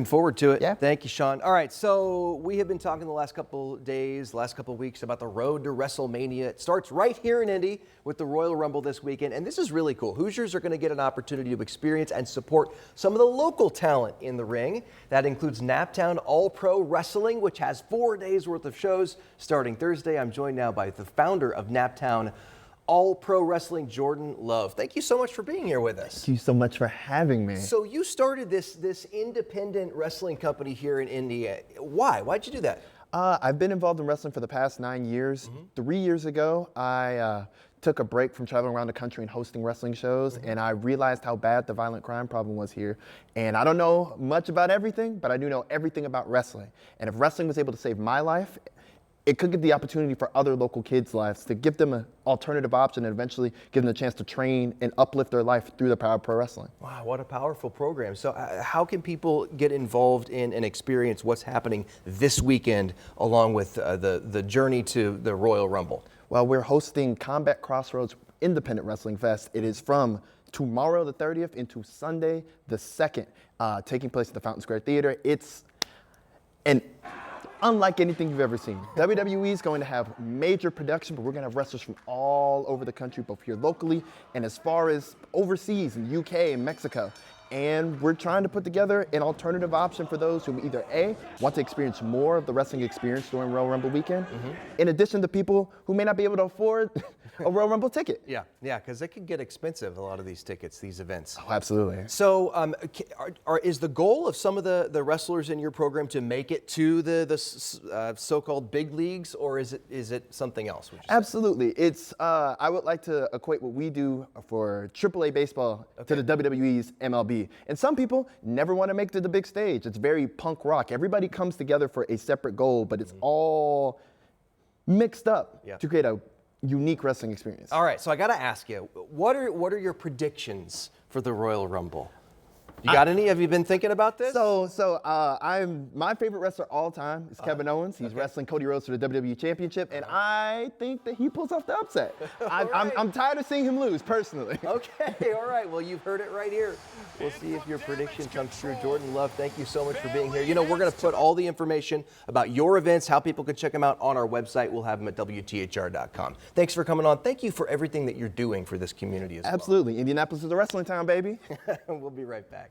Looking forward to it. Yeah. Thank you, Sean. All right, so we have been talking the last couple days, last couple weeks about the road to WrestleMania. It starts right here in Indy with the Royal Rumble this weekend, and this is really cool. Hoosiers are going to get an opportunity to experience and support some of the local talent in the ring. That includes Naptown All-Pro Wrestling, which has 4 days worth of shows starting Thursday. I'm joined now by the founder of Naptown All-Pro Wrestling, Jordan Love. Thank you so much for being here with us. Thank you so much for having me. So you started this independent wrestling company here in India. Why? Why'd you do that? I've been involved in wrestling for the past 9 years. 3 years ago, I took a break from traveling around the country and hosting wrestling shows, and I realized how bad the violent crime problem was here. And I don't know much about everything, but I do know everything about wrestling. And if wrestling was able to save my life, it could give the opportunity for other local kids' lives, to give them an alternative option and eventually give them the chance to train and uplift their life through the power of pro wrestling. Wow, what a powerful program. So how can people get involved in and experience what's happening this weekend along with the journey to the Royal Rumble? Well, we're hosting Combat Crossroads Independent Wrestling Fest. It is from tomorrow the 30th into Sunday the 2nd, taking place at the Fountain Square Theater. It's unlike anything you've ever seen. WWE is going to have major production, but we're going to have wrestlers from all over the country, both here locally and as far as overseas in UK and Mexico. And we're trying to put together an alternative option for those who either A, want to experience more of the wrestling experience during Royal Rumble weekend, in addition to people who may not be able to afford a Royal Rumble ticket. Yeah, because they can get expensive, a lot of these tickets, these events. Oh, absolutely. So is the goal of some of the wrestlers in your program to make it to the so-called big leagues, or is it something else? Absolutely. It's I would like to equate what we do for AAA baseball to the WWE's MLB. And some people never want to make it to the big stage. It's very punk rock. Everybody comes together for a separate goal, but it's all mixed up to create a unique wrestling experience. All right, so I got to ask you, what are your predictions for the Royal Rumble? You got any? Have you been thinking about this? My favorite wrestler all time is Kevin Owens. He's wrestling Cody Rhodes for the WWE Championship, and I think that he pulls off the upset. I'm tired of seeing him lose, personally. Okay, all right. Well, you've heard it right here. We'll see if your prediction comes true. Jordan Love, thank you so much for being here. You know, we're going to put all the information about your events, how people can check them out on our website. We'll have them at WTHR.com. Thanks for coming on. Thank you for everything that you're doing for this community as well. Absolutely. Indianapolis is a wrestling town, baby. We'll be right back.